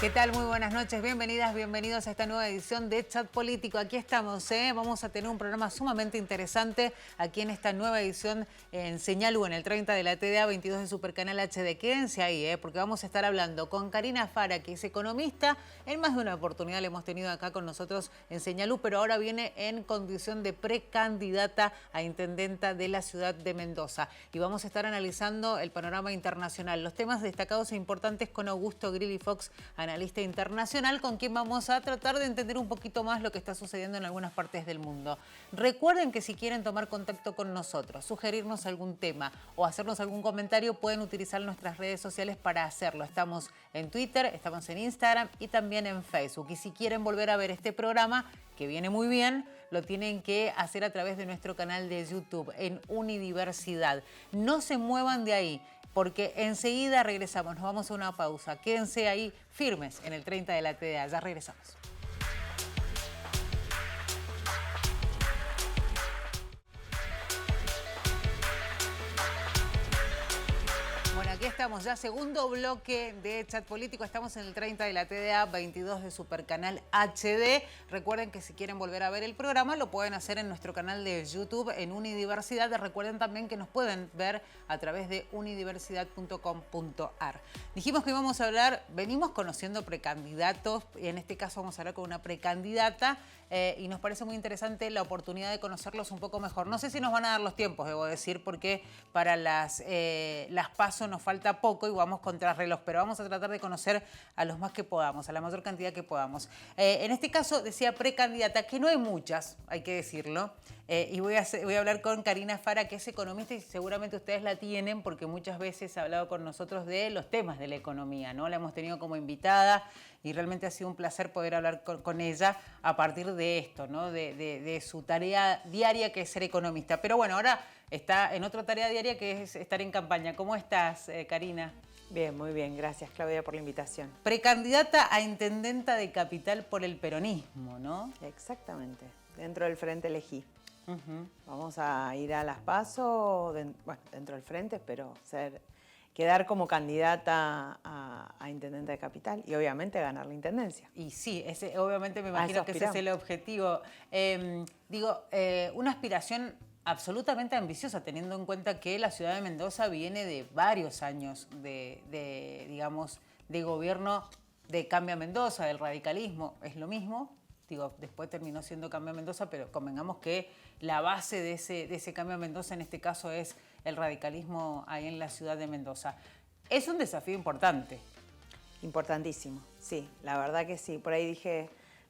¿Qué tal? Muy buenas noches, bienvenidas, bienvenidos a esta nueva edición de Chat Político. Aquí estamos, vamos a tener un programa sumamente interesante aquí en esta nueva edición en Señal U, en el 30 de la TDA, 22 de Supercanal HD. Quédense ahí, porque vamos a estar hablando con Karina Fara, que es economista. En más de una oportunidad la hemos tenido acá con nosotros en Señal U, pero ahora viene en condición de precandidata a intendenta de la ciudad de Mendoza. Y vamos a estar analizando el panorama internacional, los temas destacados e importantes con Augusto Grilli Fox, analista internacional, con quien vamos a tratar de entender un poquito más lo que está sucediendo en algunas partes del mundo. Recuerden que si quieren tomar contacto con nosotros, sugerirnos algún tema o hacernos algún comentario, pueden utilizar nuestras redes sociales para hacerlo. Estamos en Twitter, estamos en Instagram y también en Facebook. Y si quieren volver a ver este programa, que viene muy bien, lo tienen que hacer a través de nuestro canal de YouTube en Unidiversidad. No se muevan de ahí, porque enseguida regresamos, nos vamos a una pausa. Quédense ahí firmes en el 30 de la TDA, ya regresamos. Bueno, aquí estamos ya, segundo bloque de Chat Político. Estamos en el 30 de la TDA, 22 de Supercanal HD. Recuerden que si quieren volver a ver el programa, lo pueden hacer en nuestro canal de YouTube en Unidiversidad. Recuerden también que nos pueden ver a través de unidiversidad.com.ar. Dijimos que íbamos a hablar, venimos conociendo precandidatos, y en este caso vamos a hablar con una precandidata, y nos parece muy interesante la oportunidad de conocerlos un poco mejor. No sé si nos van a dar los tiempos, debo decir, porque para las PASO nos falta poco y vamos contra reloj, pero vamos a tratar de conocer a los más que podamos, a la mayor cantidad que podamos. En este caso decía precandidata, que no hay muchas, hay que decirlo, y voy a hablar con Karina Fara, que es economista y seguramente ustedes la tienen porque muchas veces ha hablado con nosotros de los temas de la economía, ¿no? La hemos tenido como invitada y realmente ha sido un placer poder hablar con ella a partir de esto, ¿no? De su tarea diaria, que es ser economista. Pero bueno, ahora está en otra tarea diaria, que es estar en campaña. ¿Cómo estás, Karina? Bien, muy bien. Gracias, Claudia, por la invitación. Precandidata a intendenta de Capital por el peronismo, ¿no? Exactamente. Dentro del Frente elegí. Vamos a ir a las PASO, bueno, dentro del Frente, pero quedar como candidata a intendente de Capital y obviamente ganar la intendencia. Y sí, obviamente me imagino que ese es el objetivo. Una aspiración absolutamente ambiciosa, teniendo en cuenta que la ciudad de Mendoza viene de varios años digamos, de gobierno de Cambia Mendoza, del radicalismo. Es lo mismo. Después terminó siendo Cambia Mendoza, pero convengamos que la base de ese Cambia Mendoza en este caso es el radicalismo ahí en la ciudad de Mendoza. Es un desafío importante. Importantísimo, sí, la verdad que sí. Por ahí dije,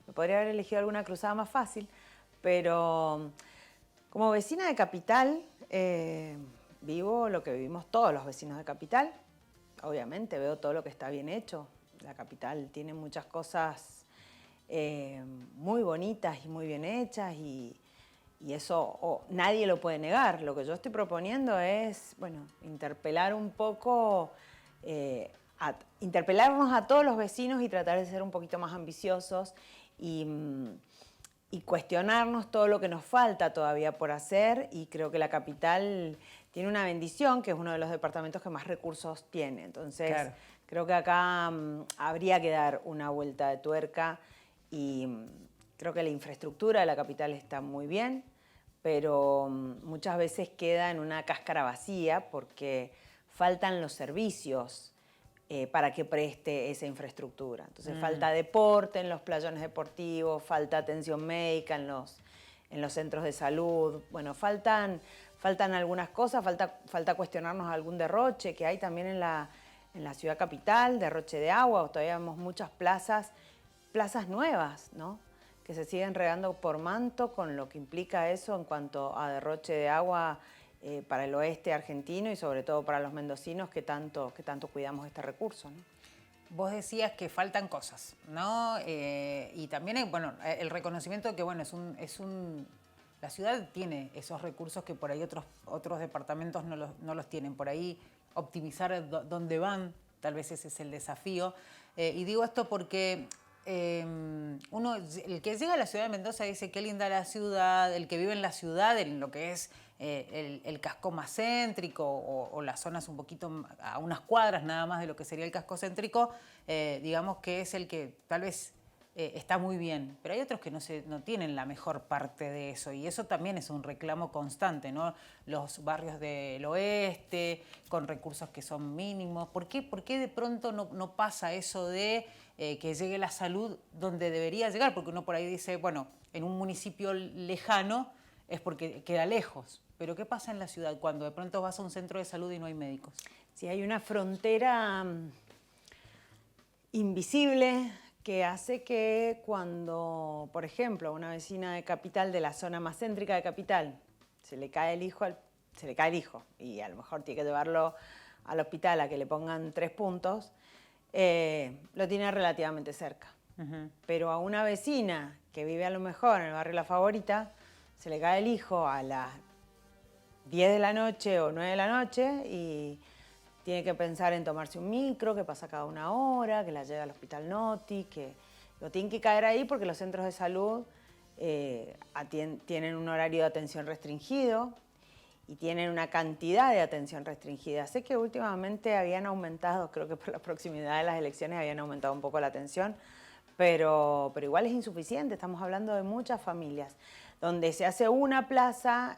me podría haber elegido alguna cruzada más fácil, pero como vecina de Capital, vivo lo que vivimos todos los vecinos de Capital. Obviamente veo todo lo que está bien hecho. La Capital tiene muchas cosas muy bonitas y muy bien hechas y eso nadie lo puede negar. Lo que yo estoy proponiendo es, bueno, interpelar un poco, interpelarnos a todos los vecinos y tratar de ser un poquito más ambiciosos y cuestionarnos todo lo que nos falta todavía por hacer. Y creo que la Capital tiene una bendición, que es uno de los departamentos que más recursos tiene. Entonces, claro, creo que acá habría que dar una vuelta de tuerca. Y creo que la infraestructura de la Capital está muy bien, pero muchas veces queda en una cáscara vacía porque faltan los servicios para que preste esa infraestructura. Entonces falta deporte en los playones deportivos, falta atención médica en los centros de salud. Bueno, faltan algunas cosas, falta cuestionarnos algún derroche que hay también en la ciudad capital, derroche de agua. Todavía vemos muchas plazas nuevas, ¿no?, que se siguen regando por manto, con lo que implica eso en cuanto a derroche de agua para el oeste argentino y sobre todo para los mendocinos que tanto cuidamos este recurso, ¿no? Vos decías que faltan cosas, ¿no? Y también, bueno, el reconocimiento de que, bueno, la ciudad tiene esos recursos que por ahí otros departamentos no los tienen. Por ahí optimizar dónde van, tal vez ese es el desafío. Y digo esto porque el que llega a la ciudad de Mendoza dice qué linda la ciudad, el que vive en la ciudad, en lo que es el casco más céntrico o las zonas un poquito a unas cuadras nada más de lo que sería el casco céntrico, digamos que es el que tal vez está muy bien, pero hay otros que no tienen la mejor parte de eso y eso también es un reclamo constante, ¿no? Los barrios del oeste, con recursos que son mínimos. ¿Por qué de pronto no pasa eso de que llegue la salud donde debería llegar? Porque uno por ahí dice, bueno, en un municipio lejano es porque queda lejos, pero ¿qué pasa en la ciudad cuando de pronto vas a un centro de salud y no hay médicos? Sí, hay una frontera invisible que hace que cuando, por ejemplo, a una vecina de Capital, de la zona más céntrica de Capital, se le cae el hijo y a lo mejor tiene que llevarlo al hospital a que le pongan 3 puntos, lo tiene relativamente cerca. Pero a una vecina que vive a lo mejor en el barrio La Favorita, se le cae el hijo a las 10 de la noche o 9 de la noche y tiene que pensar en tomarse un micro, que pasa cada 1 hora, que la lleve al hospital Noti, que lo tienen que caer ahí porque los centros de salud tienen un horario de atención restringido y tienen una cantidad de atención restringida. Sé que últimamente habían aumentado, creo que por la proximidad de las elecciones habían aumentado un poco la atención, pero igual es insuficiente, estamos hablando de muchas familias. Donde se hace una plaza,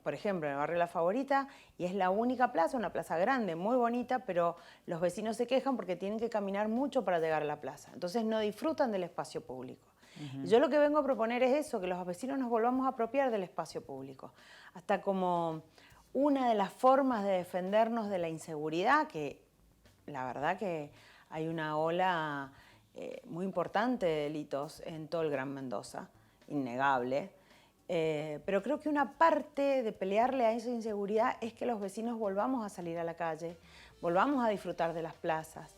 por ejemplo, en el barrio La Favorita, y es la única plaza, una plaza grande, muy bonita, pero los vecinos se quejan porque tienen que caminar mucho para llegar a la plaza. Entonces no disfrutan del espacio público. Y yo lo que vengo a proponer es eso, que los vecinos nos volvamos a apropiar del espacio público. Hasta como una de las formas de defendernos de la inseguridad, que la verdad que hay una ola muy importante de delitos en todo el Gran Mendoza, innegable, pero creo que una parte de pelearle a esa inseguridad es que los vecinos volvamos a salir a la calle, volvamos a disfrutar de las plazas.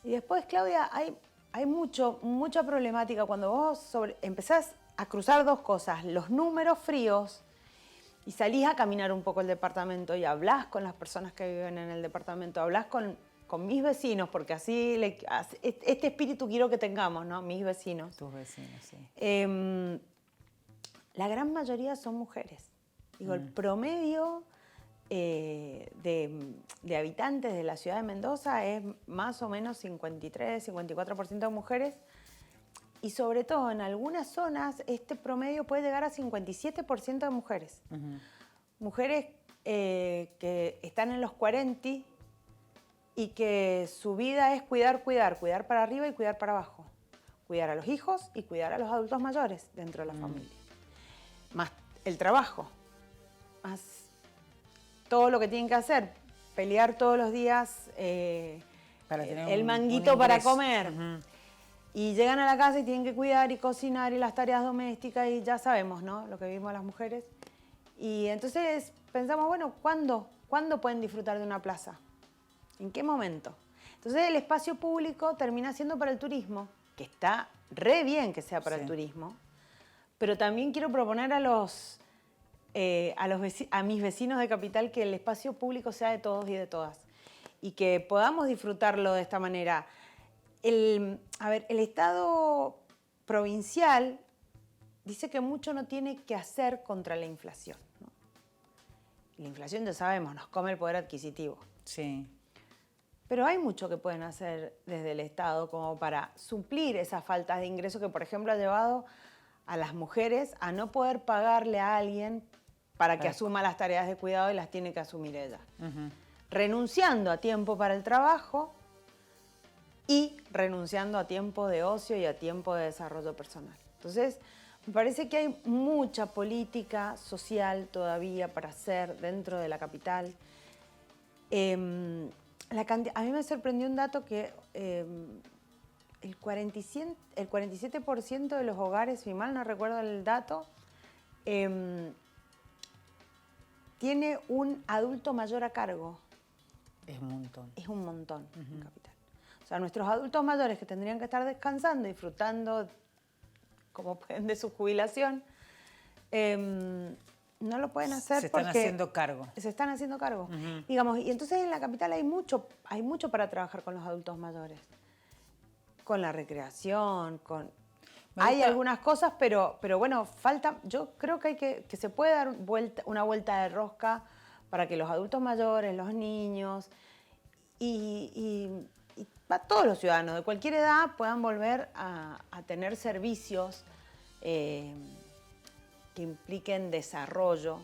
Y después, Claudia, hay mucha problemática cuando vos empezás a cruzar 2 cosas, los números fríos, y salís a caminar un poco el departamento y hablás con las personas que viven en el departamento, hablás con mis vecinos, porque así este espíritu quiero que tengamos, ¿no? Mis vecinos. Tus vecinos, sí. La gran mayoría son mujeres. Digo, el promedio de habitantes de la ciudad de Mendoza es más o menos 53-54% de mujeres. Y sobre todo en algunas zonas este promedio puede llegar a 57% de mujeres. Mujeres que están en los 40 y que su vida es cuidar para arriba y cuidar para abajo. Cuidar a los hijos y cuidar a los adultos mayores dentro de la familia. Más el trabajo, más todo lo que tienen que hacer, pelear todos los días para tener el manguito para comer. Y llegan a la casa y tienen que cuidar y cocinar y las tareas domésticas y ya sabemos, ¿no? Lo que vivimos las mujeres. Y entonces pensamos, bueno, ¿cuándo pueden disfrutar de una plaza? ¿En qué momento? Entonces el espacio público termina siendo para el turismo, que está re bien que sea para el turismo, pero también quiero proponer a mis vecinos de Capital que el espacio público sea de todos y de todas y que podamos disfrutarlo de esta manera. El Estado provincial dice que mucho no tiene que hacer contra la inflación, ¿no? La inflación, ya sabemos, nos come el poder adquisitivo. Sí. Pero hay mucho que pueden hacer desde el Estado como para suplir esas faltas de ingresos que, por ejemplo, ha llevado a las mujeres a no poder pagarle a alguien para que asuma las tareas de cuidado y las tiene que asumir ella. Renunciando a tiempo para el trabajo y renunciando a tiempo de ocio y a tiempo de desarrollo personal. Entonces, me parece que hay mucha política social todavía para hacer dentro de la capital. A mí me sorprendió un dato que el 47% de los hogares, si mal no recuerdo el dato, tiene un adulto mayor a cargo. Es un montón. Es un montón en capital. O sea, nuestros adultos mayores que tendrían que estar descansando, disfrutando como pueden de su jubilación, no lo pueden hacer se están haciendo cargo. Se están haciendo cargo. Digamos, y entonces en la capital hay mucho para trabajar con los adultos mayores. con la recreación, hay algunas cosas, pero bueno, falta, yo creo que se puede dar una vuelta de rosca para que los adultos mayores, los niños y todos los ciudadanos de cualquier edad puedan volver a tener servicios que impliquen desarrollo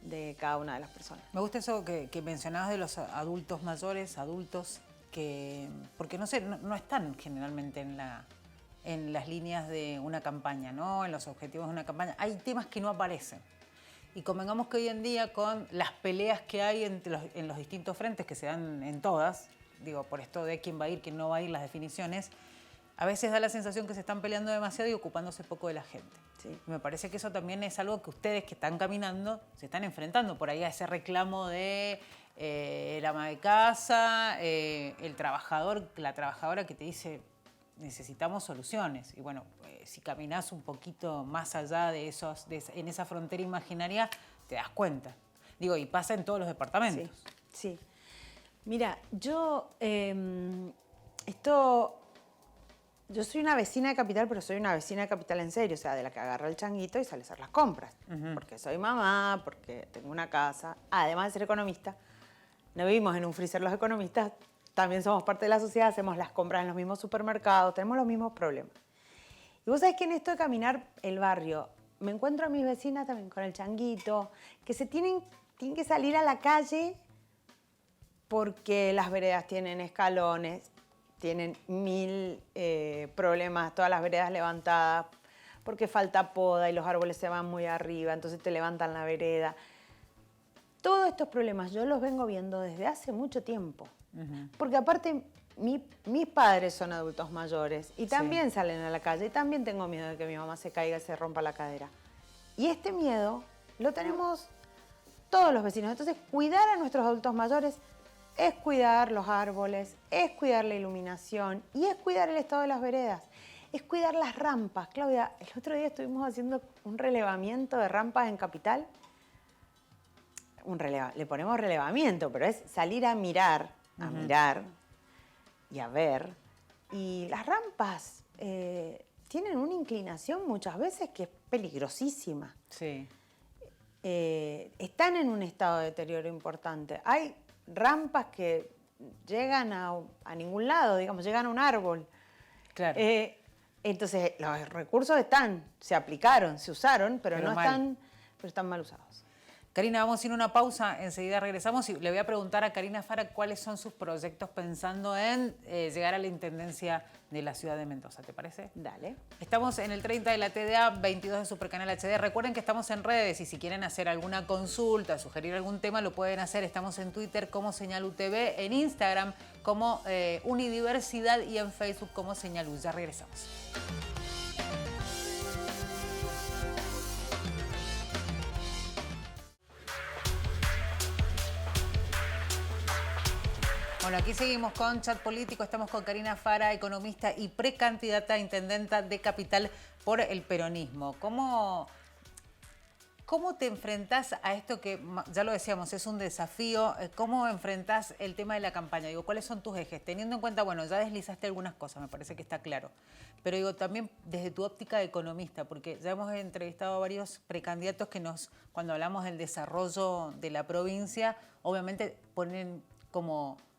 de cada una de las personas. Me gusta eso que mencionabas de los adultos mayores, porque no sé, no están generalmente en las líneas de una campaña, ¿no? En los objetivos de una campaña. Hay temas que no aparecen. Y convengamos que hoy en día, con las peleas que hay en los distintos frentes, que se dan en todas, digo, por esto de quién va a ir, quién no va a ir, las definiciones, a veces da la sensación que se están peleando demasiado y ocupándose poco de la gente. Sí. Me parece que eso también es algo que ustedes que están caminando se están enfrentando por ahí a ese reclamo de el ama de casa, el trabajador, la trabajadora que te dice necesitamos soluciones. Y bueno, si caminás un poquito más allá de en esa frontera imaginaria, te das cuenta. Digo, y pasa en todos los departamentos. Sí, sí. Mira, yo soy una vecina de Capital, pero soy una vecina de Capital en serio, o sea, de la que agarra el changuito y sale a hacer las compras. Porque soy mamá, porque tengo una casa, además de ser economista. No vivimos en un freezer los economistas, también somos parte de la sociedad, hacemos las compras en los mismos supermercados, tenemos los mismos problemas. Y vos sabés que en esto de caminar el barrio, me encuentro a mis vecinas también con el changuito, que tienen que salir a la calle porque las veredas tienen escalones, tienen 1000 problemas, todas las veredas levantadas, porque falta poda y los árboles se van muy arriba, entonces te levantan la vereda. Todos estos problemas yo los vengo viendo desde hace mucho tiempo. Porque aparte mis padres son adultos mayores y también salen a la calle y también tengo miedo de que mi mamá se caiga y se rompa la cadera. Y este miedo lo tenemos todos los vecinos. Entonces, cuidar a nuestros adultos mayores es cuidar los árboles, es cuidar la iluminación y es cuidar el estado de las veredas. Es cuidar las rampas. Claudia, el otro día estuvimos haciendo un relevamiento de rampas en Capital. Le ponemos relevamiento, pero es salir a mirar y a ver. Y las rampas tienen una inclinación muchas veces que es peligrosísima. Sí. Están en un estado de deterioro importante. Hay rampas que llegan a ningún lado, digamos, llegan a un árbol. Claro. Entonces, los recursos se aplicaron, se usaron, pero están mal usados. Karina, vamos a ir a una pausa, enseguida regresamos y le voy a preguntar a Karina Fara cuáles son sus proyectos pensando en llegar a la Intendencia de la ciudad de Mendoza, ¿te parece? Dale. Estamos en el 30 de la TDA, 22 de Supercanal HD. Recuerden que estamos en redes y si quieren hacer alguna consulta, sugerir algún tema, lo pueden hacer. Estamos en Twitter como Señal UTV, en Instagram como Unidiversidad y en Facebook como Señal U. Ya regresamos. Bueno, aquí seguimos con Chat Político. Estamos con Karina Fara, economista y precandidata a intendenta de Capital por el peronismo. ¿Cómo te enfrentás a esto que, ya lo decíamos, es un desafío? ¿Cómo enfrentás el tema de la campaña? Digo, ¿cuáles son tus ejes? Teniendo en cuenta, bueno, ya deslizaste algunas cosas, me parece que está claro. Pero digo, también desde tu óptica de economista, porque ya hemos entrevistado a varios precandidatos que cuando hablamos del desarrollo de la provincia, obviamente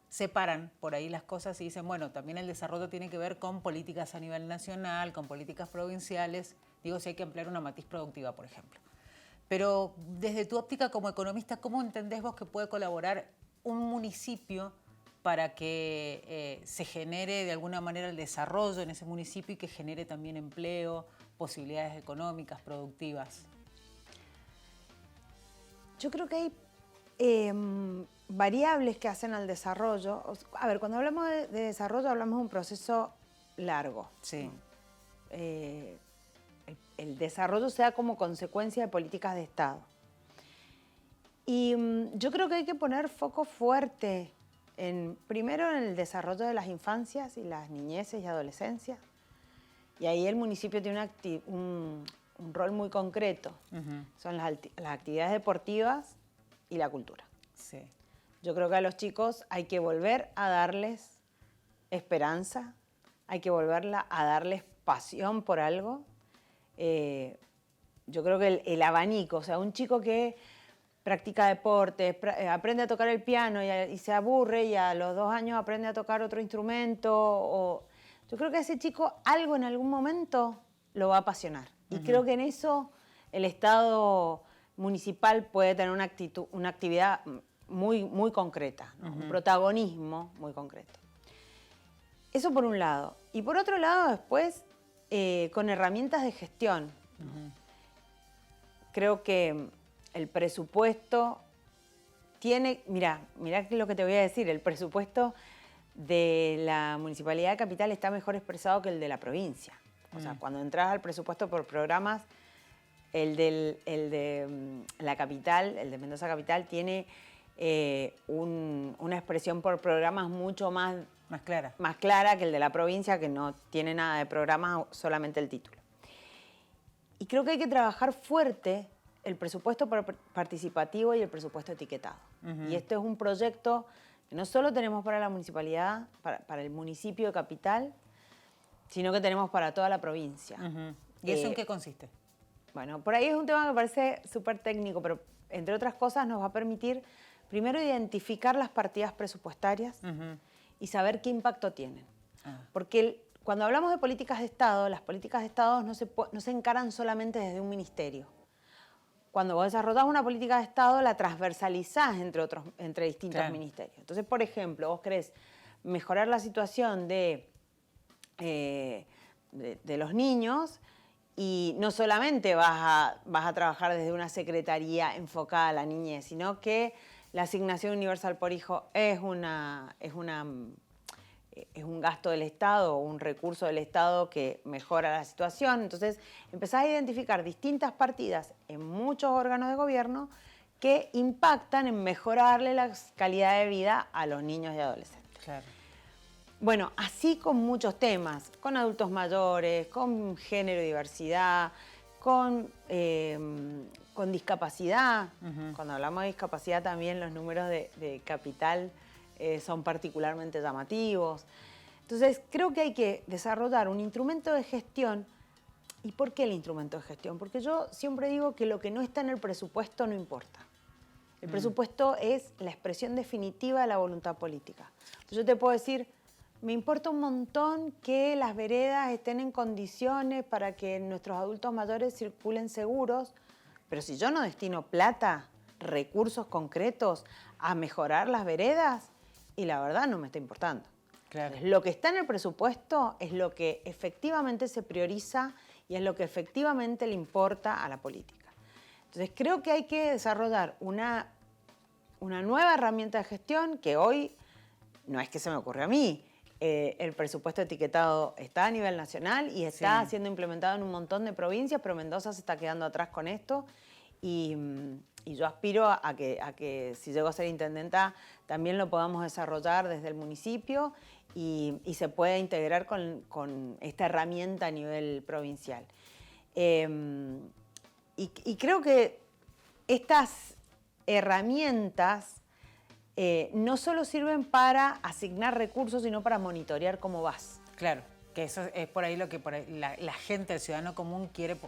separan por ahí las cosas y dicen, bueno, también el desarrollo tiene que ver con políticas a nivel nacional, con políticas provinciales. Digo, si hay que ampliar una matriz productiva, por ejemplo. Pero desde tu óptica como economista, ¿cómo entendés vos que puede colaborar un municipio para que se genere de alguna manera el desarrollo en ese municipio y que genere también empleo, posibilidades económicas, productivas? Yo creo que hay variables que hacen al desarrollo. A ver, cuando hablamos de desarrollo hablamos de un proceso largo. Sí. El desarrollo se da como consecuencia de políticas de Estado. Y yo creo que hay que poner foco fuerte primero en el desarrollo de las infancias y las niñeces y adolescencias. Y ahí el municipio tiene un rol muy concreto. Son las actividades deportivas y la cultura. Sí. Yo creo que a los chicos hay que volver a darles esperanza, hay que volverla a darles pasión por algo. Yo creo que el abanico, o sea, un chico que practica deportes, aprende a tocar el piano y se aburre y a los 2 años aprende a tocar otro instrumento. Yo creo que a ese chico algo en algún momento lo va a apasionar. Y creo que en eso el Estado municipal puede tener una actividad muy, muy concreta, ¿no? Un protagonismo muy concreto. Eso por un lado. Y por otro lado, después, con herramientas de gestión. Creo que el presupuesto tiene... Mirá lo que te voy a decir. El presupuesto de la Municipalidad de Capital está mejor expresado que el de la provincia. O sea, cuando entras al presupuesto por programas, el de la capital, el de Mendoza Capital, tiene una expresión por programas mucho más clara que el de la provincia, que no tiene nada de programas, solamente el título. Y creo que hay que trabajar fuerte el presupuesto participativo y el presupuesto etiquetado. Y este es un proyecto que no solo tenemos para la municipalidad, para el municipio de Capital, sino que tenemos para toda la provincia. ¿Y eso en qué consiste? Bueno, por ahí es un tema que me parece súper técnico, pero entre otras cosas nos va a permitir primero identificar las partidas presupuestarias y saber qué impacto tienen. Porque cuando hablamos de políticas de Estado, las políticas de Estado no se encaran solamente desde un ministerio. Cuando vos desarrollás una política de Estado, la transversalizás entre distintos ministerios. Entonces, por ejemplo, vos querés mejorar la situación de los niños y no solamente vas a trabajar desde una secretaría enfocada a la niñez, sino que la asignación universal por hijo es un gasto del Estado o un recurso del Estado que mejora la situación. Entonces empezás a identificar distintas partidas en muchos órganos de gobierno que impactan en mejorarle la calidad de vida a los niños y adolescentes. Claro. Bueno, así con muchos temas, con adultos mayores, con género y diversidad, con discapacidad. Cuando hablamos de discapacidad también los números de Capital son particularmente llamativos. Entonces creo que hay que desarrollar un instrumento de gestión. ¿Y por qué el instrumento de gestión? Porque yo siempre digo que lo que no está en el presupuesto no importa. El presupuesto es la expresión definitiva de la voluntad política. Entonces yo te puedo decir... Me importa un montón que las veredas estén en condiciones para que nuestros adultos mayores circulen seguros, pero si yo no destino plata, recursos concretos a mejorar las veredas, y la verdad no me está importando. Claro. Lo que está en el presupuesto es lo que efectivamente se prioriza y es lo que efectivamente le importa a la política. Entonces creo que hay que desarrollar una nueva herramienta de gestión que hoy no es que se me ocurre a mí. El presupuesto etiquetado está a nivel nacional y está siendo implementado en un montón de provincias, pero Mendoza se está quedando atrás con esto y yo aspiro a que si llego a ser intendenta también lo podamos desarrollar desde el municipio y se pueda integrar con esta herramienta a nivel provincial. Y creo que estas herramientas no solo sirven para asignar recursos, sino para monitorear cómo vas. Claro, que eso es por ahí lo que la gente, el ciudadano común, quiere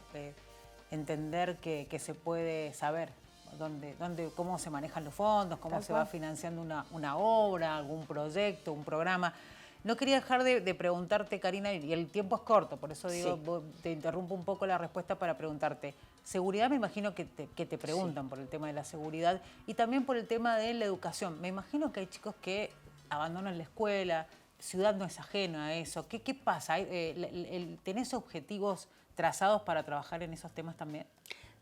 entender que se puede saber cómo se manejan los fondos, cómo se va financiando una obra, algún proyecto, un programa. No quería dejar de preguntarte, Karina, y el tiempo es corto, por eso digo, te interrumpo un poco la respuesta para preguntarte. Seguridad, me imagino que te preguntan por el tema de la seguridad y también por el tema de la educación. Me imagino que hay chicos que abandonan la escuela, Ciudad no es ajena a eso. ¿Qué pasa? ¿Tenés objetivos trazados para trabajar en esos temas también?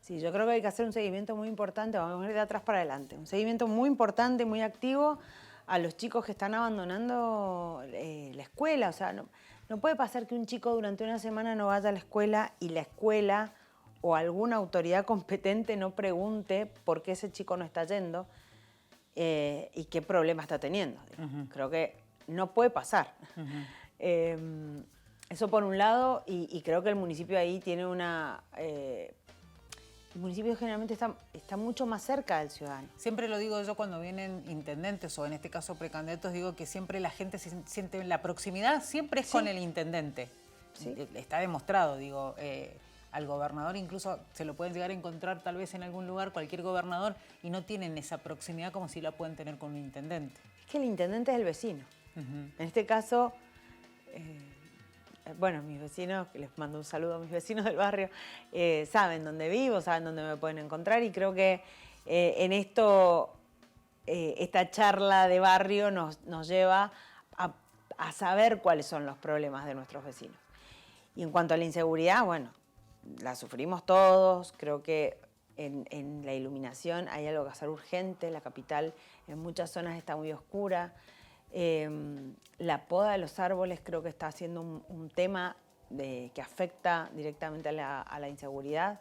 Sí, yo creo que hay que hacer un seguimiento muy importante, vamos a ir de atrás para adelante, un seguimiento muy importante, muy activo a los chicos que están abandonando la escuela. O sea, no puede pasar que un chico durante una semana no vaya a la escuela y la escuela o alguna autoridad competente no pregunte por qué ese chico no está yendo y qué problema está teniendo. Creo que no puede pasar. Eso por un lado, y creo que el municipio ahí tiene el municipio generalmente está mucho más cerca del ciudadano. Siempre lo digo yo cuando vienen intendentes o en este caso precandidatos, digo que siempre la gente se siente, la proximidad siempre es con el intendente. Sí. Está demostrado, digo, al gobernador incluso se lo pueden llegar a encontrar tal vez en algún lugar, cualquier gobernador, y no tienen esa proximidad como si la pueden tener con un intendente. Es que el intendente es el vecino. En este caso, bueno, mis vecinos, que les mando un saludo a mis vecinos del barrio, saben dónde vivo, saben dónde me pueden encontrar, y creo que en esto, esta charla de barrio nos lleva a saber cuáles son los problemas de nuestros vecinos. Y en cuanto a la inseguridad, bueno, la sufrimos todos. Creo que en la iluminación hay algo que hacer urgente. La capital en muchas zonas está muy oscura. La poda de los árboles creo que está siendo un tema que afecta directamente a la inseguridad.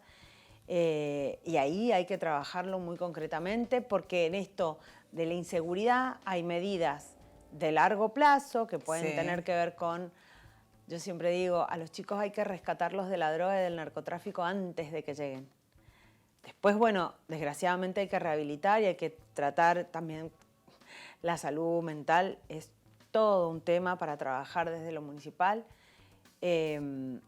Y ahí hay que trabajarlo muy concretamente, porque en esto de la inseguridad hay medidas de largo plazo que pueden tener que ver con... Yo siempre digo, a los chicos hay que rescatarlos de la droga y del narcotráfico antes de que lleguen. Después, bueno, desgraciadamente hay que rehabilitar y hay que tratar también la salud mental. Es todo un tema para trabajar desde lo municipal. Pero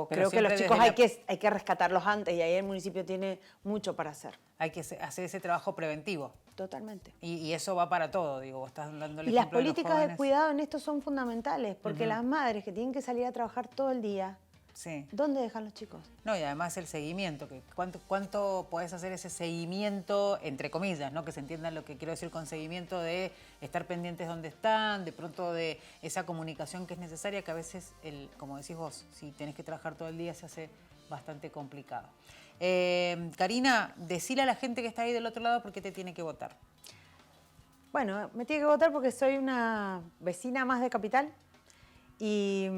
creo que los chicos hay que rescatarlos antes, y ahí el municipio tiene mucho para hacer. Hay que hacer ese trabajo preventivo. Totalmente. Y eso va para todo, digo, vos estás dando el ejemplo. Y las políticas de cuidado en esto son fundamentales, porque las madres que tienen que salir a trabajar todo el día, ¿dónde dejan los chicos? No, y además el seguimiento, que ¿cuánto podés hacer ese seguimiento, entre comillas, ¿no? Que se entienda lo que quiero decir con seguimiento, de estar pendientes dónde están, de pronto de esa comunicación que es necesaria, que a veces, como decís vos, si tenés que trabajar todo el día se hace bastante complicado. Karina, decile a la gente que está ahí del otro lado por qué te tiene que votar. Bueno, me tiene que votar porque soy una vecina más de Capital y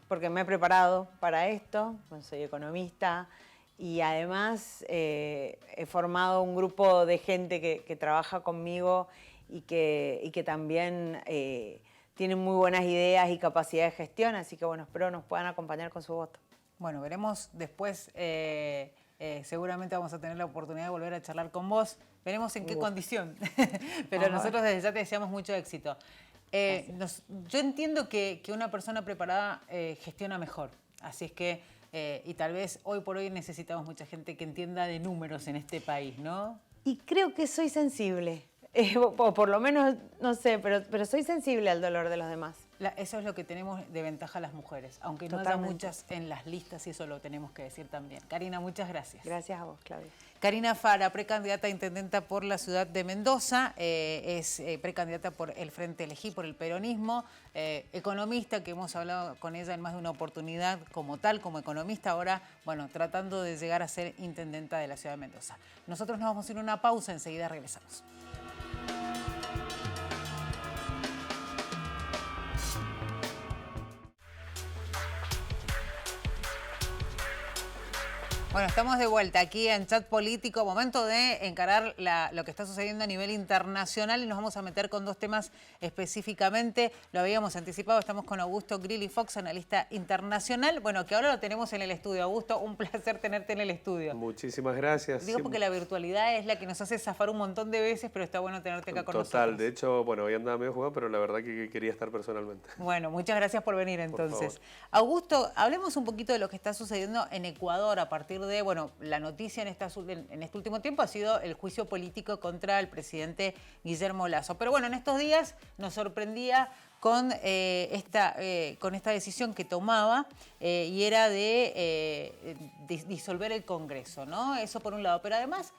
porque me he preparado para esto, pues soy economista y además he formado un grupo de gente que trabaja conmigo y que también tienen muy buenas ideas y capacidad de gestión, así que bueno, espero nos puedan acompañar con su voto. Bueno, veremos después, seguramente vamos a tener la oportunidad de volver a charlar con vos. Veremos en qué condición, pero nosotros desde ya te deseamos mucho éxito. Yo entiendo que una persona preparada gestiona mejor, así es que, y tal vez hoy por hoy necesitamos mucha gente que entienda de números en este país, ¿no? Y creo que soy sensible, o por lo menos, no sé, pero soy sensible al dolor de los demás. Eso es lo que tenemos de ventaja las mujeres, aunque no haya muchas en las listas, y eso lo tenemos que decir también. Karina, muchas gracias. Gracias a vos, Claudia. Karina Fara, precandidata a intendenta por la ciudad de Mendoza, es precandidata por el Frente Elegí, por el peronismo, economista, que hemos hablado con ella en más de una oportunidad como tal, como economista, ahora, bueno, tratando de llegar a ser intendenta de la ciudad de Mendoza. Nosotros nos vamos a ir a una pausa, enseguida regresamos. Bueno, estamos de vuelta aquí en Chat Político, momento de encarar lo que está sucediendo a nivel internacional y nos vamos a meter con dos temas específicamente. Lo habíamos anticipado, estamos con Augusto Grilli Fox, analista internacional, bueno, que ahora lo tenemos en el estudio. Augusto, un placer tenerte en el estudio. Muchísimas gracias. Digo porque la virtualidad es la que nos hace zafar un montón de veces, pero está bueno tenerte acá con nosotros. Total, de hecho, bueno, hoy andaba medio jugado, pero la verdad que quería estar personalmente. Bueno, muchas gracias por venir entonces. Augusto, hablemos un poquito de lo que está sucediendo en Ecuador a partir de, bueno, la noticia en este último tiempo ha sido el juicio político contra el presidente Guillermo Lasso. Pero bueno, en estos días nos sorprendía con esta decisión que tomaba y era de disolver el Congreso, ¿no? Eso por un lado, pero además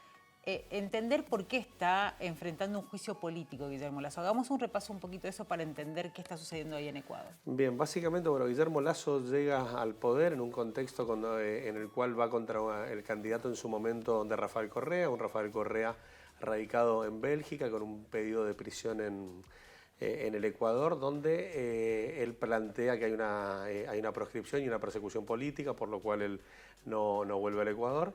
entender por qué está enfrentando un juicio político Guillermo Lasso. Hagamos un repaso un poquito de eso para entender qué está sucediendo ahí en Ecuador. Bien, básicamente, bueno, Guillermo Lasso llega al poder en un contexto en el cual va contra el candidato en su momento de Rafael Correa, un Rafael Correa radicado en Bélgica con un pedido de prisión en el Ecuador, donde él plantea que hay una proscripción y una persecución política, por lo cual él no vuelve al Ecuador.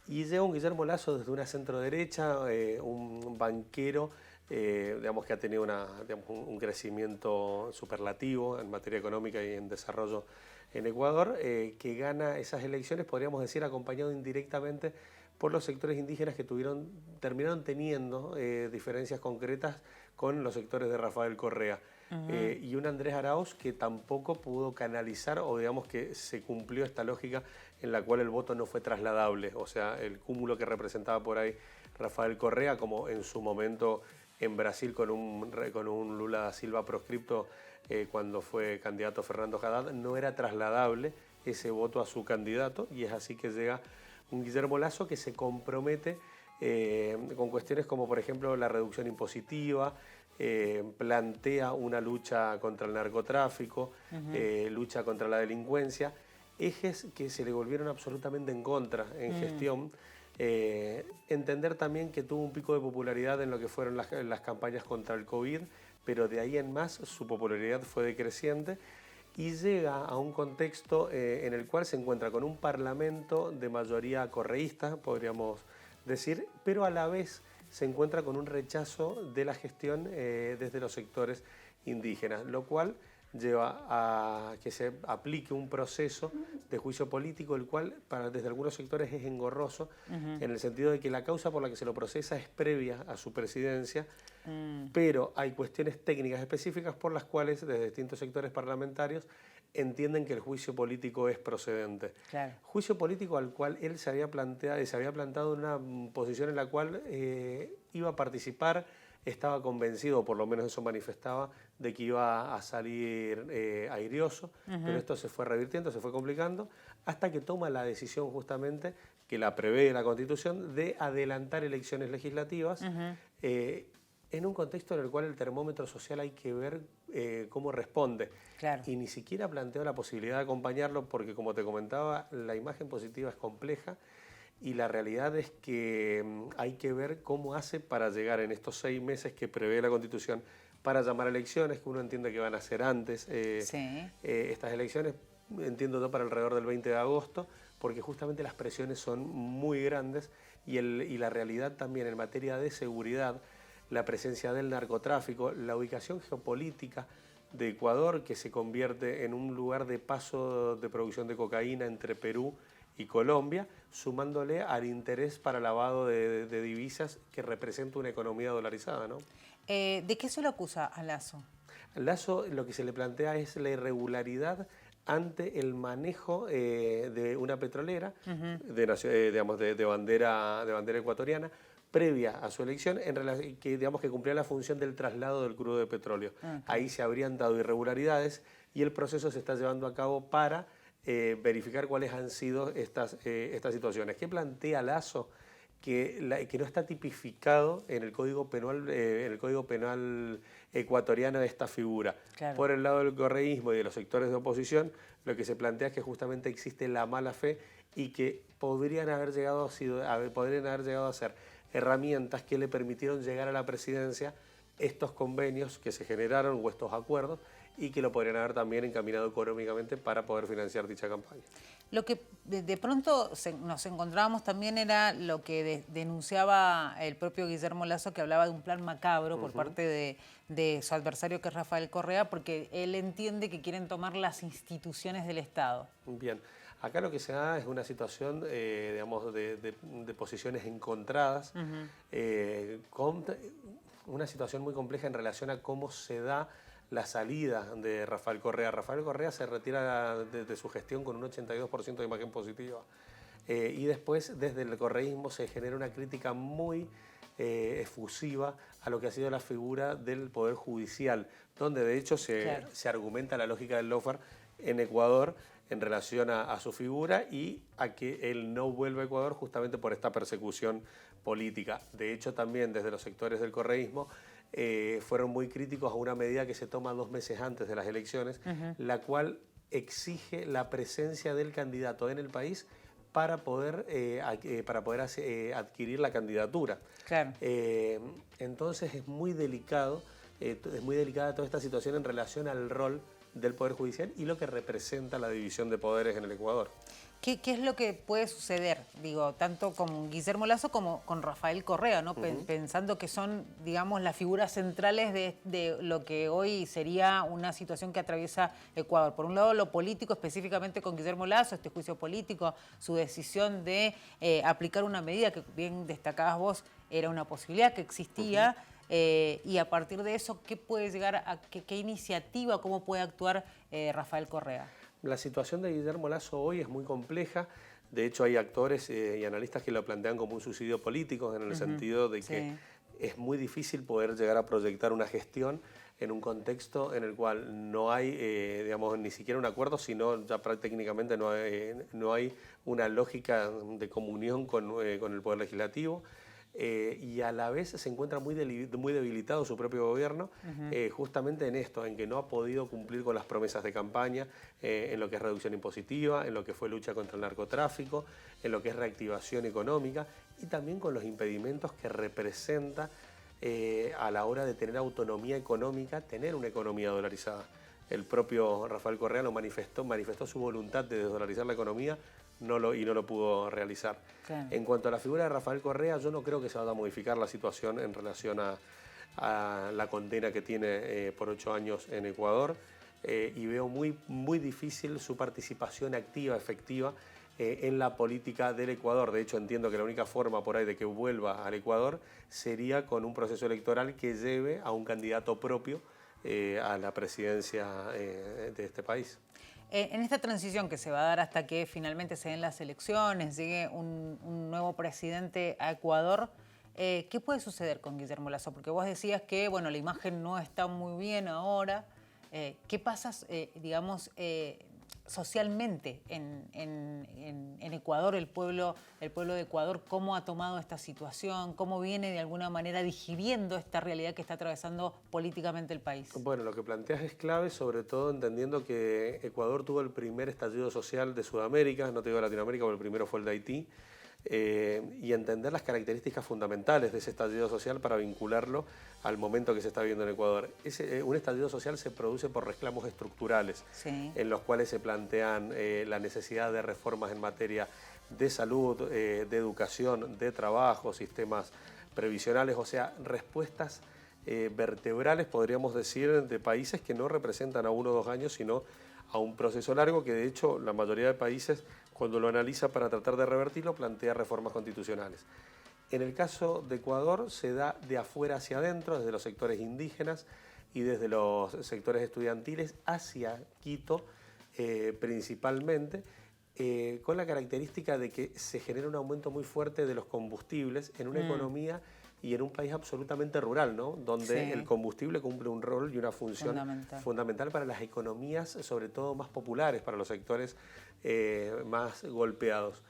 Y llega un Guillermo Lasso desde una centro-derecha, un banquero, digamos que ha tenido un crecimiento superlativo en materia económica y en desarrollo en Ecuador, que gana esas elecciones, podríamos decir, acompañado indirectamente por los sectores indígenas que terminaron teniendo diferencias concretas con los sectores de Rafael Correa. Y un Andrés Arauz que tampoco pudo canalizar, o digamos que se cumplió esta lógica en la cual el voto no fue trasladable, o sea, el cúmulo que representaba por ahí Rafael Correa, como en su momento en Brasil con un Lula da Silva proscripto cuando fue candidato Fernando Haddad, no era trasladable ese voto a su candidato, y es así que llega un Guillermo Lasso que se compromete con cuestiones como, por ejemplo, la reducción impositiva, plantea una lucha contra el narcotráfico, lucha contra la delincuencia, ejes que se le volvieron absolutamente en contra en gestión. Entender también que tuvo un pico de popularidad en lo que fueron las campañas contra el COVID, pero de ahí en más su popularidad fue decreciente y llega a un contexto en el cual se encuentra con un parlamento de mayoría correísta, podríamos decir, pero a la vez se encuentra con un rechazo de la gestión desde los sectores indígenas, lo cual lleva a que se aplique un proceso de juicio político, el cual desde algunos sectores es engorroso, en el sentido de que la causa por la que se lo procesa es previa a su presidencia, pero hay cuestiones técnicas específicas por las cuales desde distintos sectores parlamentarios entienden que el juicio político es procedente. Claro. Juicio político al cual él se había plantado una posición en la cual iba a participar, estaba convencido, o por lo menos eso manifestaba, de que iba a salir airioso, pero esto se fue revirtiendo, se fue complicando, hasta que toma la decisión justamente, que la prevé la Constitución, de adelantar elecciones legislativas, en un contexto en el cual el termómetro social hay que ver cómo responde. Claro. Y ni siquiera planteó la posibilidad de acompañarlo porque, como te comentaba, la imagen positiva es compleja y la realidad es que hay que ver cómo hace para llegar en estos 6 meses que prevé la Constitución para llamar a elecciones, que uno entiende que van a ser antes estas elecciones, entiendo yo para alrededor del 20 de agosto, porque justamente las presiones son muy grandes y la realidad también en materia de seguridad, la presencia del narcotráfico, la ubicación geopolítica de Ecuador, que se convierte en un lugar de paso de producción de cocaína entre Perú y Colombia, sumándole al interés para lavado de divisas que representa una economía dolarizada, ¿no? ¿De qué se lo acusa a Lasso? A Lasso lo que se le plantea es la irregularidad ante el manejo de una petrolera de bandera ecuatoriana previa a su elección, que cumplía la función del traslado del crudo de petróleo. Ahí se habrían dado irregularidades y el proceso se está llevando a cabo para verificar cuáles han sido estas situaciones. ¿Qué plantea Lasso? Que no está tipificado en el Código Penal ecuatoriano esta figura. Claro. Por el lado del correísmo y de los sectores de oposición, lo que se plantea es que justamente existe la mala fe y que podrían haber llegado a ser herramientas que le permitieron llegar a la presidencia estos convenios que se generaron o estos acuerdos y que lo podrían haber también encaminado económicamente para poder financiar dicha campaña. Lo que de pronto nos encontrábamos también era lo que denunciaba el propio Guillermo Lasso, que hablaba de un plan macabro por parte de su adversario, que es Rafael Correa, porque él entiende que quieren tomar las instituciones del Estado. Bien, acá lo que se da es una situación, de posiciones encontradas, con una situación muy compleja en relación a cómo se da la salida de Rafael Correa. Rafael Correa se retira de su gestión con un 82% de imagen positiva. Y después, desde el correísmo, se genera una crítica muy efusiva a lo que ha sido la figura del Poder Judicial, donde de hecho se argumenta la lógica del lawfare en Ecuador en relación a su figura y a que él no vuelve a Ecuador justamente por esta persecución política. De hecho, también desde los sectores del correísmo fueron muy críticos a una medida que se toma 2 meses antes de las elecciones, la cual exige la presencia del candidato en el país para poder adquirir la candidatura. Claro. Entonces es muy delicada toda esta situación en relación al rol del Poder Judicial y lo que representa la división de poderes en el Ecuador. ¿Qué es lo que puede suceder? Digo, tanto con Guillermo Lasso como con Rafael Correa, ¿no? Pensando que son, digamos, las figuras centrales de lo que hoy sería una situación que atraviesa Ecuador. Por un lado, lo político, específicamente con Guillermo Lasso, este juicio político, su decisión de aplicar una medida que bien destacabas vos, era una posibilidad que existía. Y a partir de eso, ¿qué puede llegar a qué iniciativa, cómo puede actuar Rafael Correa? La situación de Guillermo Lasso hoy es muy compleja. De hecho, hay actores y analistas que lo plantean como un suicidio político, en el sentido de que es muy difícil poder llegar a proyectar una gestión en un contexto en el cual no hay, digamos, ni siquiera un acuerdo, sino ya técnicamente no hay una lógica de comunión con el Poder Legislativo. Y a la vez se encuentra muy debilitado su propio gobierno, justamente en esto, en que no ha podido cumplir con las promesas de campaña, en lo que es reducción impositiva, en lo que fue lucha contra el narcotráfico, en lo que es reactivación económica y también con los impedimentos que representa a la hora de tener autonomía económica, tener una economía dolarizada. El propio Rafael Correa lo manifestó su voluntad de desdolarizar la economía y no lo pudo realizar. Claro. En cuanto a la figura de Rafael Correa, yo no creo que se vaya a modificar la situación en relación a la condena que tiene por 8 años en Ecuador, y veo muy difícil su participación activa, efectiva, en la política del Ecuador. De hecho, entiendo que la única forma por ahí de que vuelva al Ecuador sería con un proceso electoral que lleve a un candidato propio a la presidencia de este país. En esta transición que se va a dar hasta que finalmente se den las elecciones, llegue un nuevo presidente a Ecuador, ¿qué puede suceder con Guillermo Lasso? Porque vos decías que bueno, la imagen no está muy bien ahora. ¿Qué pasa, digamos, socialmente en Ecuador, el pueblo de Ecuador, cómo ha tomado esta situación, cómo viene de alguna manera digiriendo esta realidad que está atravesando políticamente el país? Bueno, lo que planteas es clave, sobre todo entendiendo que Ecuador tuvo el primer estallido social de Sudamérica, no te digo de Latinoamérica, porque el primero fue el de Haití, y entender las características fundamentales de ese estallido social para vincularlo al momento que se está viviendo en Ecuador. Un estallido social se produce por reclamos estructurales, en los cuales se plantean la necesidad de reformas en materia de salud, de educación, de trabajo, sistemas previsionales, o sea, respuestas vertebrales, podríamos decir, de países que no representan a 1 o 2 años, sino a un proceso largo que de hecho la mayoría de países, cuando lo analiza para tratar de revertirlo, plantea reformas constitucionales. En el caso de Ecuador se da de afuera hacia adentro, desde los sectores indígenas y desde los sectores estudiantiles hacia Quito principalmente, con la característica de que se genera un aumento muy fuerte de los combustibles en una economía y en un país absolutamente rural, ¿no? Donde el combustible cumple un rol y una función fundamental para las economías, sobre todo más populares, para los sectores más golpeados.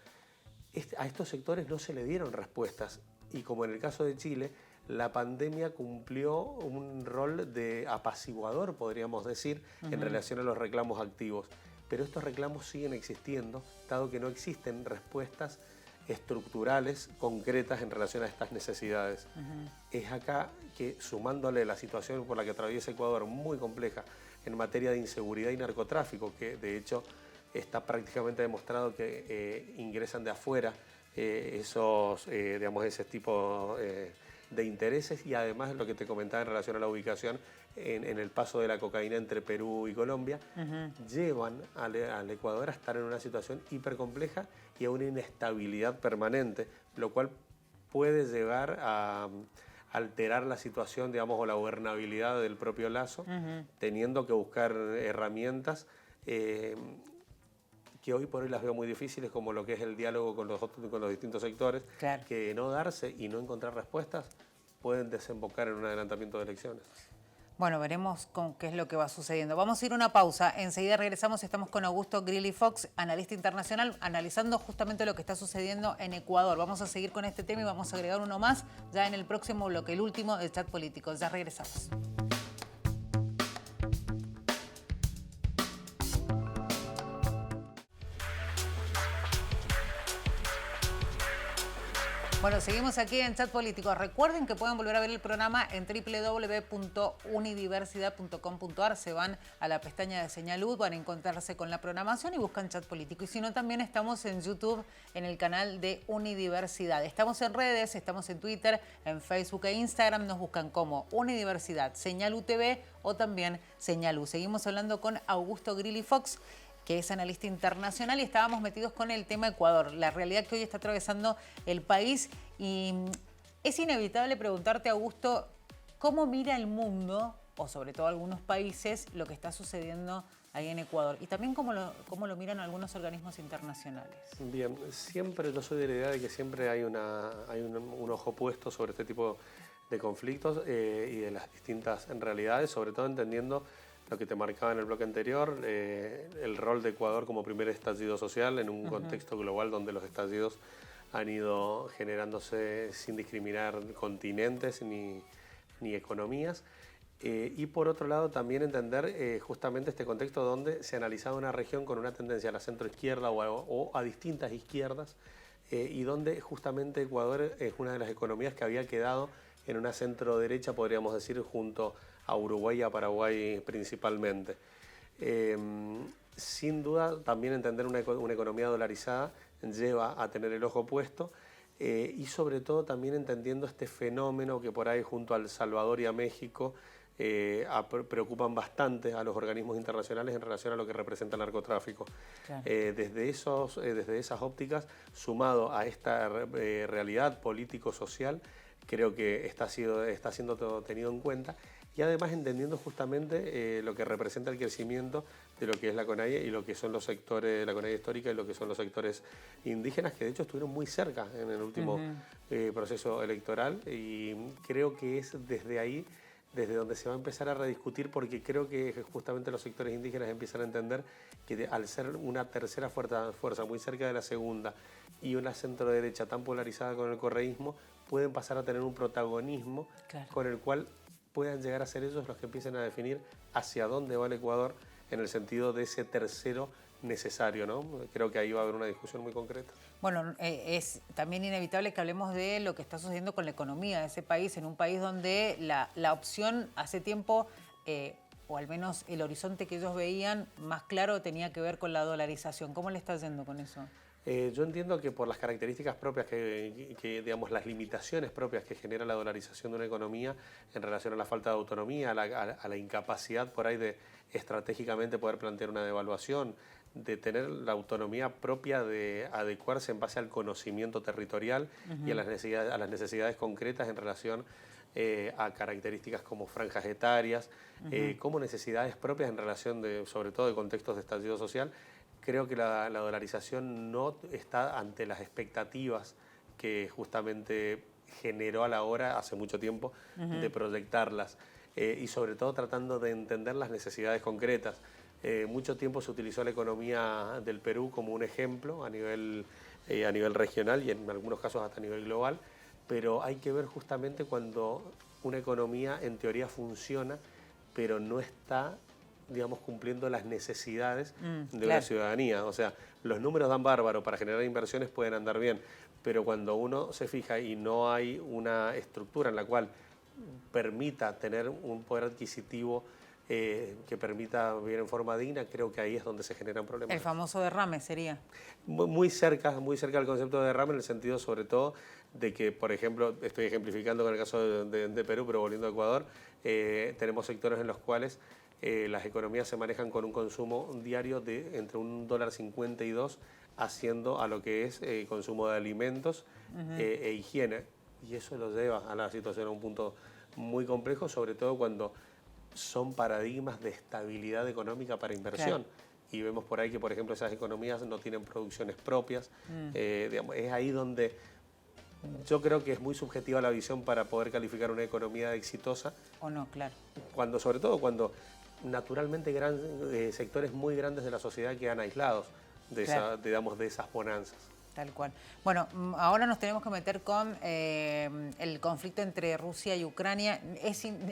A estos sectores no se le dieron respuestas y, como en el caso de Chile, la pandemia cumplió un rol de apaciguador, podríamos decir, en relación a los reclamos activos. Pero estos reclamos siguen existiendo, dado que no existen respuestas estructurales concretas en relación a estas necesidades. Es acá que, sumándole la situación por la que atraviesa Ecuador, muy compleja en materia de inseguridad y narcotráfico, que de hecho está prácticamente demostrado que ingresan de afuera digamos, ese tipo de intereses, y además lo que te comentaba en relación a la ubicación en el paso de la cocaína entre Perú y Colombia, llevan al Ecuador a estar en una situación hipercompleja y a una inestabilidad permanente, lo cual puede llegar a alterar la situación, digamos, o la gobernabilidad del propio Lasso, teniendo que buscar herramientas que hoy por hoy las veo muy difíciles, como lo que es el diálogo con los distintos sectores, que no darse y no encontrar respuestas pueden desembocar en un adelantamiento de elecciones. Bueno, veremos qué es lo que va sucediendo. Vamos a ir a una pausa. Enseguida regresamos. Estamos con Augusto Grilli Fox, analista internacional, analizando justamente lo que está sucediendo en Ecuador. Vamos a seguir con este tema y vamos a agregar uno más ya en el próximo bloque, el último del chat político. Ya regresamos. Bueno, seguimos aquí en Chat Político. Recuerden que pueden volver a ver el programa en www.unidiversidad.com.ar. Se van a la pestaña de Señal U, van a encontrarse con la programación y buscan Chat Político. Y si no, también estamos en YouTube, en el canal de Unidiversidad. Estamos en redes, estamos en Twitter, en Facebook e Instagram. Nos buscan como Unidiversidad, Señal U TV o también Señal U. Seguimos hablando con Augusto Grilli Fox, que es analista internacional, y estábamos metidos con el tema Ecuador, la realidad que hoy está atravesando el país. Y es inevitable preguntarte, Augusto, ¿cómo mira el mundo, o sobre todo algunos países, lo que está sucediendo ahí en Ecuador? Y también cómo lo miran algunos organismos internacionales. Bien, siempre yo soy de la idea de que siempre hay un ojo puesto sobre este tipo de conflictos y de las distintas realidades, sobre todo entendiendo lo que te marcaba en el bloque anterior, el rol de Ecuador como primer estallido social en un contexto global donde los estallidos han ido generándose sin discriminar continentes ni economías. Y por otro lado también entender justamente este contexto donde se analizaba una región con una tendencia a la centroizquierda o a distintas izquierdas y donde justamente Ecuador es una de las economías que había quedado en una centro derecha, podríamos decir, junto a Uruguay y a Paraguay principalmente. Sin duda, también entender una economía dolarizada lleva a tener el ojo puesto y sobre todo también entendiendo este fenómeno que por ahí junto a El Salvador y a México preocupan bastante a los organismos internacionales en relación a lo que representa el narcotráfico. Claro. Desde esas ópticas, sumado a esta realidad político-social, creo que está siendo todo tenido en cuenta. Y además entendiendo justamente lo que representa el crecimiento de lo que es la CONAIE y lo que son los sectores, la CONAIE histórica y lo que son los sectores indígenas, que de hecho estuvieron muy cerca en el último proceso electoral. Y creo que es desde ahí, desde donde se va a empezar a rediscutir, porque creo que justamente los sectores indígenas empiezan a entender que al ser una tercera fuerza muy cerca de la segunda y una centro derecha tan polarizada con el correísmo, pueden pasar a tener un protagonismo con el cual puedan llegar a ser ellos los que empiecen a definir hacia dónde va el Ecuador en el sentido de ese tercero necesario, ¿no? Creo que ahí va a haber una discusión muy concreta. Bueno, es también inevitable que hablemos de lo que está sucediendo con la economía de ese país, en un país donde la opción hace tiempo, o al menos el horizonte que ellos veían más claro, tenía que ver con la dolarización. ¿Cómo le está yendo con eso? Yo entiendo que por las características propias, digamos, las limitaciones propias que genera la dolarización de una economía en relación a la falta de autonomía, a la incapacidad por ahí de estratégicamente poder plantear una devaluación, de tener la autonomía propia de adecuarse en base al conocimiento territorial y a las necesidades concretas en relación a características como franjas etarias, como necesidades propias en relación sobre todo de contextos de estallido social. Creo que la dolarización no está ante las expectativas que justamente generó a la hora, hace mucho tiempo, de proyectarlas y sobre todo tratando de entender las necesidades concretas. Mucho tiempo se utilizó la economía del Perú como un ejemplo a nivel regional y en algunos casos hasta a nivel global, pero hay que ver justamente cuando una economía en teoría funciona, pero no está, digamos, cumpliendo las necesidades de la ciudadanía. O sea, los números dan bárbaro, para generar inversiones pueden andar bien, pero cuando uno se fija y no hay una estructura en la cual permita tener un poder adquisitivo que permita vivir en forma digna, creo que ahí es donde se generan problemas. El famoso derrame sería. Muy cerca del concepto de derrame, en el sentido sobre todo de que, por ejemplo, estoy ejemplificando con el caso de Perú, pero volviendo a Ecuador, tenemos sectores en los cuales las economías se manejan con un consumo diario de entre $1.50 y $2, haciendo a lo que es consumo de alimentos e higiene. Y eso lo lleva a la situación a un punto muy complejo, sobre todo cuando son paradigmas de estabilidad económica para inversión. Claro. Y vemos por ahí que, por ejemplo, esas economías no tienen producciones propias. Digamos, es ahí donde yo creo que es muy subjetiva la visión para poder calificar una economía exitosa. O no, claro. Sobre todo cuando naturalmente sectores muy grandes de la sociedad quedan aislados de esas bonanzas. Tal cual. Bueno, ahora nos tenemos que meter con el conflicto entre Rusia y Ucrania.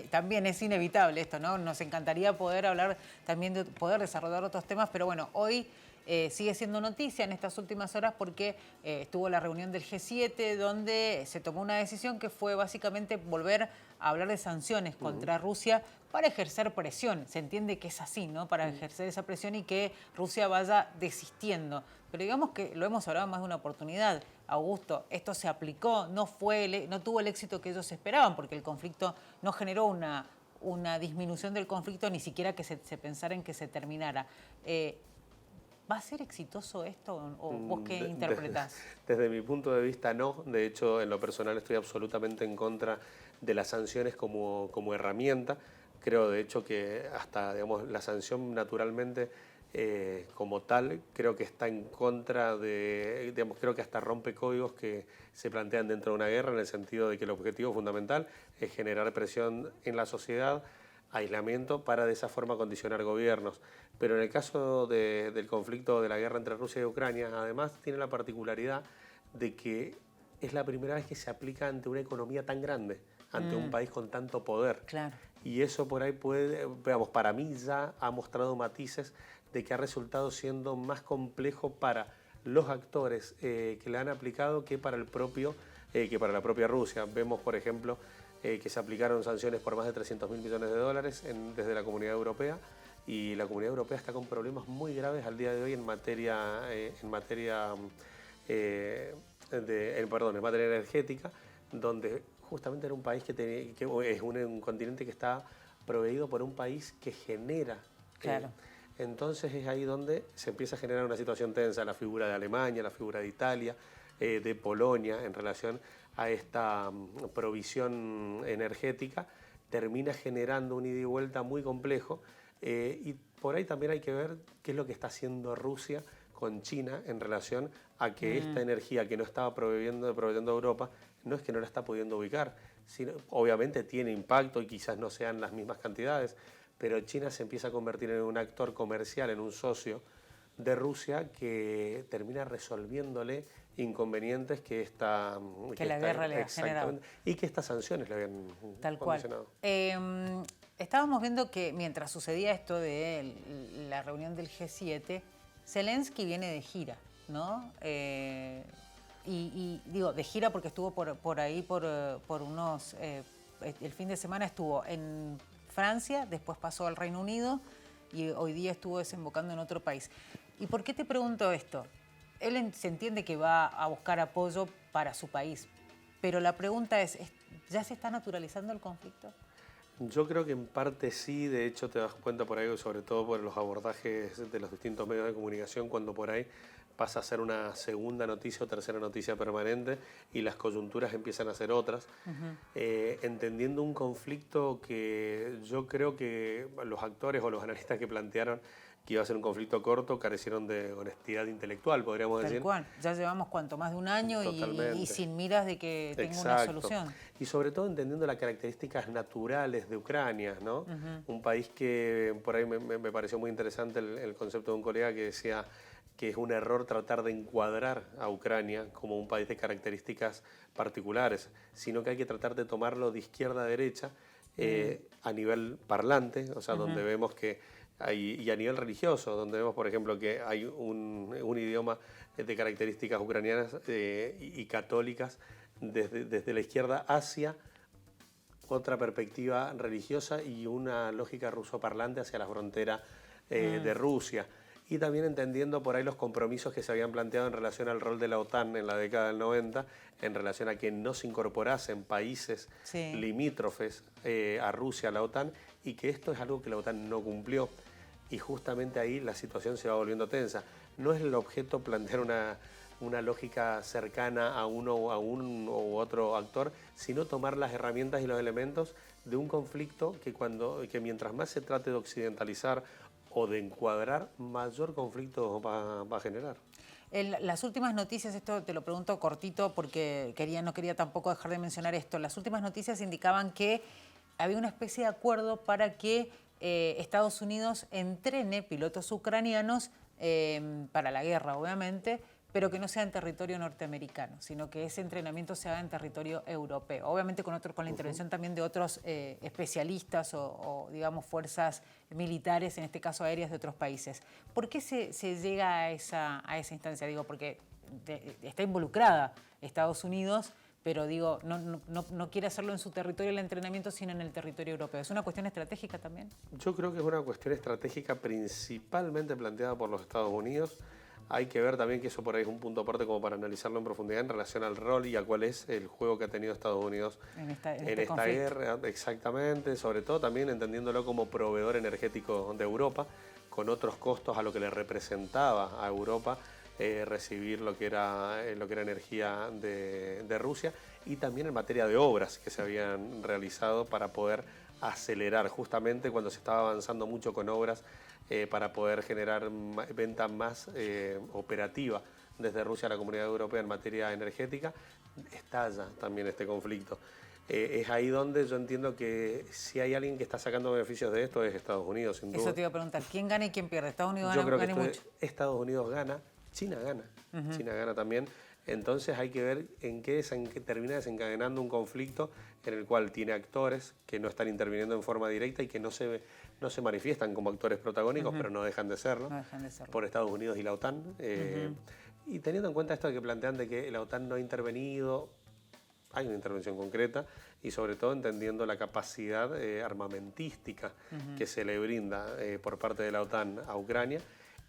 También es inevitable esto, ¿no? Nos encantaría poder hablar también de poder desarrollar otros temas, pero bueno, hoy sigue siendo noticia en estas últimas horas porque estuvo la reunión del G7 donde se tomó una decisión que fue básicamente volver a hablar de sanciones contra Rusia para ejercer presión. Se entiende que es así, ¿no? Para ejercer esa presión y que Rusia vaya desistiendo. Pero digamos que lo hemos hablado más de una oportunidad. Augusto, esto se aplicó, no tuvo el éxito que ellos esperaban porque el conflicto no generó una disminución del conflicto, ni siquiera que se pensara en que se terminara. ¿Va a ser exitoso esto o vos qué interpretás? Desde mi punto de vista no. De hecho, en lo personal estoy absolutamente en contra de las sanciones como herramienta. Creo, de hecho, que hasta, digamos, la sanción naturalmente como tal, creo que está en contra de, digamos, creo que hasta rompe códigos que se plantean dentro de una guerra, en el sentido de que el objetivo fundamental es generar presión en la sociedad, aislamiento, para de esa forma condicionar gobiernos. Pero en el caso del conflicto de la guerra entre Rusia y Ucrania, además tiene la particularidad de que es la primera vez que se aplica ante una economía tan grande, ante un país con tanto poder. Claro. Y eso por ahí puede, digamos, para mí ya ha mostrado matices de que ha resultado siendo más complejo para los actores que le han aplicado que para la propia Rusia. Vemos, por ejemplo, que se aplicaron sanciones por más de 300.000 millones de dólares desde la Comunidad Europea, y la Comunidad Europea está con problemas muy graves al día de hoy en materia energética, donde justamente era un país que es un continente que está proveído por un país que genera. Claro. Entonces es ahí donde se empieza a generar una situación tensa, la figura de Alemania, la figura de Italia, de Polonia en relación a esta provisión energética, termina generando un ida y vuelta muy complejo, y por ahí también hay que ver qué es lo que está haciendo Rusia con China en relación a que esta energía que no estaba proveyendo a Europa, no es que no la está pudiendo ubicar, sino, obviamente tiene impacto y quizás no sean las mismas cantidades, pero China se empieza a convertir en un actor comercial, en un socio de Rusia que termina resolviéndole inconvenientes que la guerra le ha generado. Y que estas sanciones le habían condicionado. Estábamos viendo que mientras sucedía esto de la reunión del G7, Zelensky viene de gira, ¿no? Y digo, de gira porque estuvo por ahí por unos... el fin de semana estuvo en Francia, después pasó al Reino Unido y hoy día estuvo desembocando en otro país. ¿Y por qué te pregunto esto? Él se entiende que va a buscar apoyo para su país, pero la pregunta es, ¿ya se está naturalizando el conflicto? Yo creo que en parte sí. De hecho te das cuenta por ahí, sobre todo por los abordajes de los distintos medios de comunicación, cuando por ahí pasa a ser una segunda noticia o tercera noticia permanente y las coyunturas empiezan a ser otras, entendiendo un conflicto que yo creo que los actores o los analistas que plantearon que iba a ser un conflicto corto carecieron de honestidad intelectual, podríamos decir. Tal cual. Ya llevamos más de un año y sin miras de que tenga una solución. Y sobre todo entendiendo las características naturales de Ucrania, ¿no? Un país que por ahí me pareció muy interesante el concepto de un colega que decía que es un error tratar de encuadrar a Ucrania como un país de características particulares, sino que hay que tratar de tomarlo de izquierda a derecha a nivel parlante, o sea, donde vemos que y a nivel religioso, donde vemos, por ejemplo, que hay un idioma de características ucranianas y católicas desde la izquierda hacia otra perspectiva religiosa y una lógica rusoparlante hacia la frontera de Rusia. Y también entendiendo por ahí los compromisos que se habían planteado en relación al rol de la OTAN en la década del 90, en relación a que no se incorporasen países limítrofes a Rusia, a la OTAN, y que esto es algo que la OTAN no cumplió. Y justamente ahí la situación se va volviendo tensa. No es el objeto plantear una lógica cercana a un u otro actor, sino tomar las herramientas y los elementos de un conflicto que mientras más se trate de occidentalizar o de encuadrar, mayor conflicto va a generar. Las últimas noticias, esto te lo pregunto cortito porque no quería tampoco dejar de mencionar esto, las últimas noticias indicaban que había una especie de acuerdo para que Estados Unidos entrene pilotos ucranianos para la guerra, obviamente, pero que no sea en territorio norteamericano, sino que ese entrenamiento se haga en territorio europeo. Obviamente con la intervención también de otros especialistas o, digamos, fuerzas militares, en este caso aéreas de otros países. ¿Por qué se llega a esa instancia? Digo, porque está involucrada Estados Unidos, pero digo, no quiere hacerlo en su territorio el entrenamiento, sino en el territorio europeo. ¿Es una cuestión estratégica también? Yo creo que es una cuestión estratégica principalmente planteada por los Estados Unidos. Hay que ver también que eso por ahí es un punto aparte como para analizarlo en profundidad en relación al rol y a cuál es el juego que ha tenido Estados Unidos en esta guerra. Exactamente, sobre todo también entendiéndolo como proveedor energético de Europa, con otros costos a lo que le representaba a Europa recibir lo que era energía de Rusia, y también en materia de obras que se habían realizado para poder acelerar justamente cuando se estaba avanzando mucho con obras para poder generar venta más operativa desde Rusia a la Comunidad Europea en materia energética. Estalla también este conflicto. Es ahí donde yo entiendo que si hay alguien que está sacando beneficios de esto es Estados Unidos, sin duda. Eso te iba a preguntar, ¿quién gana y quién pierde? ¿Estados Unidos gana mucho? Estados Unidos gana, China gana, China gana también. Entonces hay que ver en qué termina desencadenando un conflicto en el cual tiene actores que no están interviniendo en forma directa y que no se manifiestan como actores protagónicos, pero no dejan de serlo, por Estados Unidos y la OTAN. Y teniendo en cuenta esto que plantean de que la OTAN no ha intervenido, hay una intervención concreta y sobre todo entendiendo la capacidad armamentística que se le brinda por parte de la OTAN a Ucrania,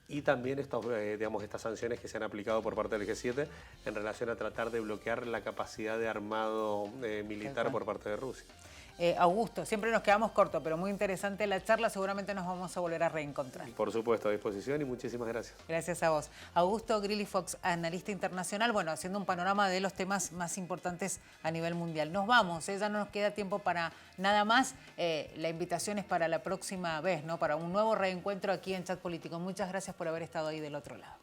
y también estas sanciones que se han aplicado por parte del G7 en relación a tratar de bloquear la capacidad de armado militar por parte de Rusia. Augusto, siempre nos quedamos cortos, pero muy interesante la charla, seguramente nos vamos a volver a reencontrar. Por supuesto, a disposición y muchísimas gracias. Gracias a vos. Augusto Grilly Fox, analista internacional, bueno, haciendo un panorama de los temas más importantes a nivel mundial. Nos vamos, ya no nos queda tiempo para nada más. La invitación es para la próxima vez, ¿no? Para un nuevo reencuentro aquí en Chat Político. Muchas gracias por haber estado ahí del otro lado.